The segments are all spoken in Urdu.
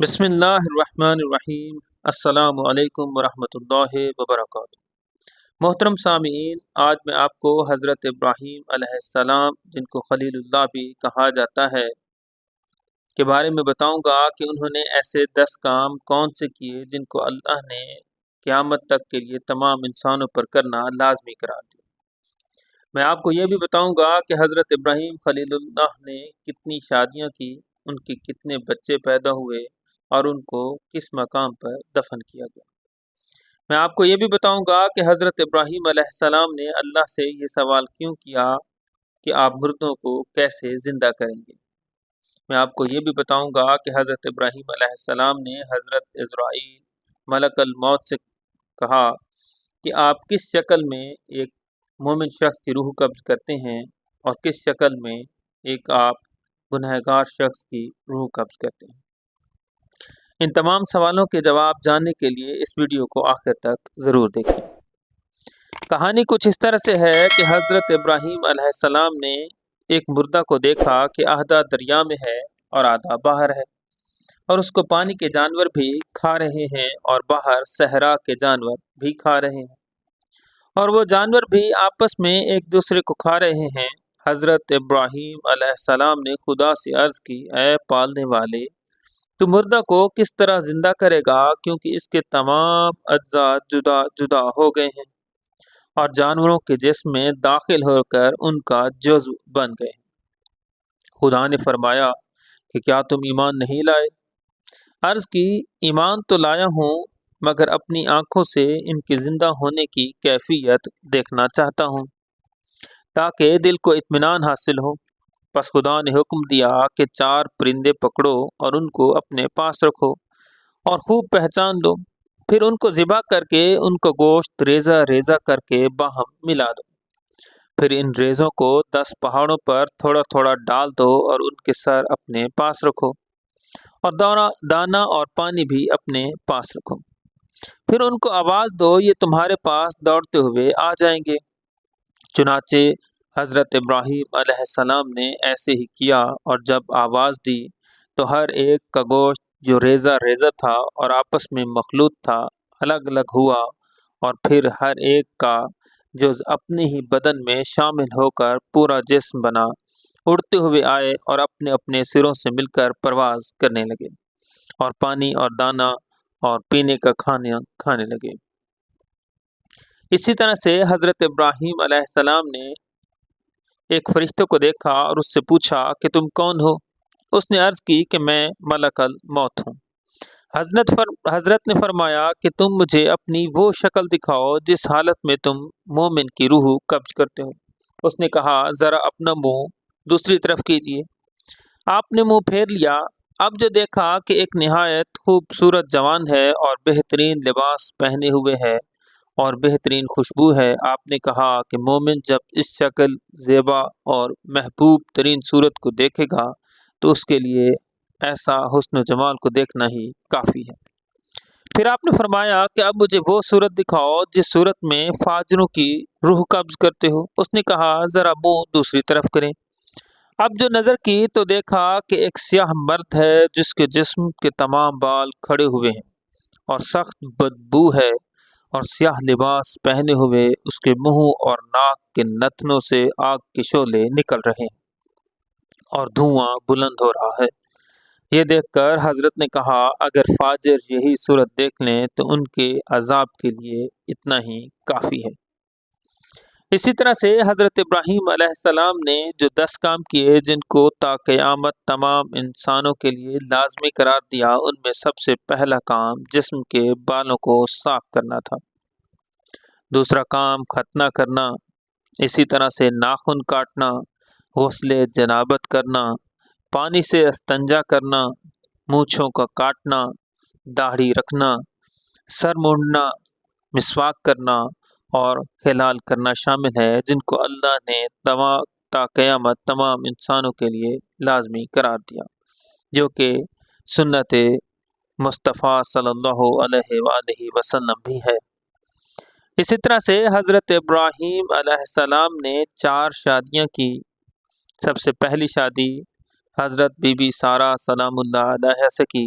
بسم اللہ الرحمن الرحیم۔ السلام علیکم ورحمۃ اللہ وبرکاتہ۔ محترم سامعین، آج میں آپ کو حضرت ابراہیم علیہ السلام، جن کو خلیل اللہ بھی کہا جاتا ہے، کے بارے میں بتاؤں گا کہ انہوں نے ایسے 10 کام کون سے کیے جن کو اللہ نے قیامت تک کے لیے تمام انسانوں پر کرنا لازمی قرار دیا۔ میں آپ کو یہ بھی بتاؤں گا کہ حضرت ابراہیم خلیل اللہ نے کتنی شادیاں کی، ان کے کتنے بچے پیدا ہوئے اور ان کو کس مقام پر دفن کیا گیا۔ میں آپ کو یہ بھی بتاؤں گا کہ حضرت ابراہیم علیہ السلام نے اللہ سے یہ سوال کیوں کیا کہ آپ مردوں کو کیسے زندہ کریں گے۔ میں آپ کو یہ بھی بتاؤں گا کہ حضرت ابراہیم علیہ السلام نے حضرت عزرائیل ملک الموت سے کہا کہ آپ کس شکل میں ایک مومن شخص کی روح قبض کرتے ہیں اور کس شکل میں ایک آپ گنہگار شخص کی روح قبض کرتے ہیں۔ ان تمام سوالوں کے جواب جاننے کے لیے اس ویڈیو کو آخر تک ضرور دیکھیں۔ کہانی کچھ اس طرح سے ہے کہ حضرت ابراہیم علیہ السلام نے ایک مردہ کو دیکھا کہ آدھا دریا میں ہے اور آدھا باہر ہے، اور اس کو پانی کے جانور بھی کھا رہے ہیں اور باہر صحرا کے جانور بھی کھا رہے ہیں، اور وہ جانور بھی آپس میں ایک دوسرے کو کھا رہے ہیں۔ حضرت ابراہیم علیہ السلام نے خدا سے عرض کی، اے پالنے والے، تو مردہ کو کس طرح زندہ کرے گا، کیونکہ اس کے تمام اجزاء جدا جدا ہو گئے ہیں اور جانوروں کے جسم میں داخل ہو کر ان کا جزو بن گئے ہیں۔ خدا نے فرمایا کہ کیا تم ایمان نہیں لائے؟ عرض کی، ایمان تو لایا ہوں، مگر اپنی آنکھوں سے ان کے زندہ ہونے کی کیفیت دیکھنا چاہتا ہوں تاکہ دل کو اطمینان حاصل ہو۔ پس خدا نے حکم دیا کہ 4 پرندے پکڑو اور ان کو اپنے پاس رکھو اور خوب پہچان لو، پھر ان کو ذبح کر کے ان کا گوشت ریزہ ریزہ کر کے باہم ملا دو، پھر ان ریزوں کو 10 پہاڑوں پر تھوڑا تھوڑا ڈال دو اور ان کے سر اپنے پاس رکھو اور دانہ اور پانی بھی اپنے پاس رکھو، پھر ان کو آواز دو، یہ تمہارے پاس دوڑتے ہوئے آ جائیں گے۔ چنانچہ حضرت ابراہیم علیہ السلام نے ایسے ہی کیا، اور جب آواز دی تو ہر ایک کا گوشت جو ریزہ ریزہ تھا اور آپس میں مخلوط تھا الگ الگ ہوا، اور پھر ہر ایک کا جز اپنے ہی بدن میں شامل ہو کر پورا جسم بنا، اڑتے ہوئے آئے اور اپنے اپنے سروں سے مل کر پرواز کرنے لگے اور پانی اور دانہ اور پینے کا کھانے لگے۔ اسی طرح سے حضرت ابراہیم علیہ السلام نے ایک فرشتے کو دیکھا اور اس سے پوچھا کہ تم کون ہو؟ اس نے عرض کی کہ میں ملک الموت ہوں۔ حضرت نے فرمایا کہ تم مجھے اپنی وہ شکل دکھاؤ جس حالت میں تم مومن کی روح قبض کرتے ہو۔ اس نے کہا، ذرا اپنا منہ دوسری طرف کیجیے۔ آپ نے منہ پھیر لیا۔ اب جو دیکھا کہ ایک نہایت خوبصورت جوان ہے اور بہترین لباس پہنے ہوئے ہے اور بہترین خوشبو ہے۔ آپ نے کہا کہ مومن جب اس شکل زیبا اور محبوب ترین صورت کو دیکھے گا تو اس کے لیے ایسا حسن و جمال کو دیکھنا ہی کافی ہے۔ پھر آپ نے فرمایا کہ اب مجھے وہ صورت دکھاؤ جس صورت میں فاجروں کی روح قبض کرتے ہو۔ اس نے کہا، ذرا منہ دوسری طرف کریں۔ اب جو نظر کی تو دیکھا کہ ایک سیاہ مرد ہے جس کے جسم کے تمام بال کھڑے ہوئے ہیں اور سخت بدبو ہے، اور سیاہ لباس پہنے ہوئے اس کے منہ اور ناک کے نتنوں سے آگ کے شعلے نکل رہے ہیں اور دھواں بلند ہو رہا ہے۔ یہ دیکھ کر حضرت نے کہا، اگر فاجر یہی صورت دیکھ لیں تو ان کے عذاب کے لیے اتنا ہی کافی ہے۔ اسی طرح سے حضرت ابراہیم علیہ السلام نے جو 10 کام کیے جن کو تا قیامت تمام انسانوں کے لیے لازمی قرار دیا، ان میں سب سے پہلا کام جسم کے بالوں کو صاف کرنا تھا، دوسرا کام ختنہ کرنا، اسی طرح سے ناخن کاٹنا، غسل جنابت کرنا، پانی سے استنجا کرنا، مونچھوں کا کاٹنا، داڑھی رکھنا، سر مونڈنا، مسواک کرنا اور خلال کرنا شامل ہے، جن کو اللہ نے تا قیامت تمام انسانوں کے لیے لازمی قرار دیا، جو کہ سنت مصطفیٰ صلی اللہ علیہ وآلہ وسلم بھی ہے۔ اسی طرح سے حضرت ابراہیم علیہ السلام نے 4 شادیاں کی۔ سب سے پہلی شادی حضرت بی بی سارہ سلام اللہ علیہا سے کی۔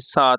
7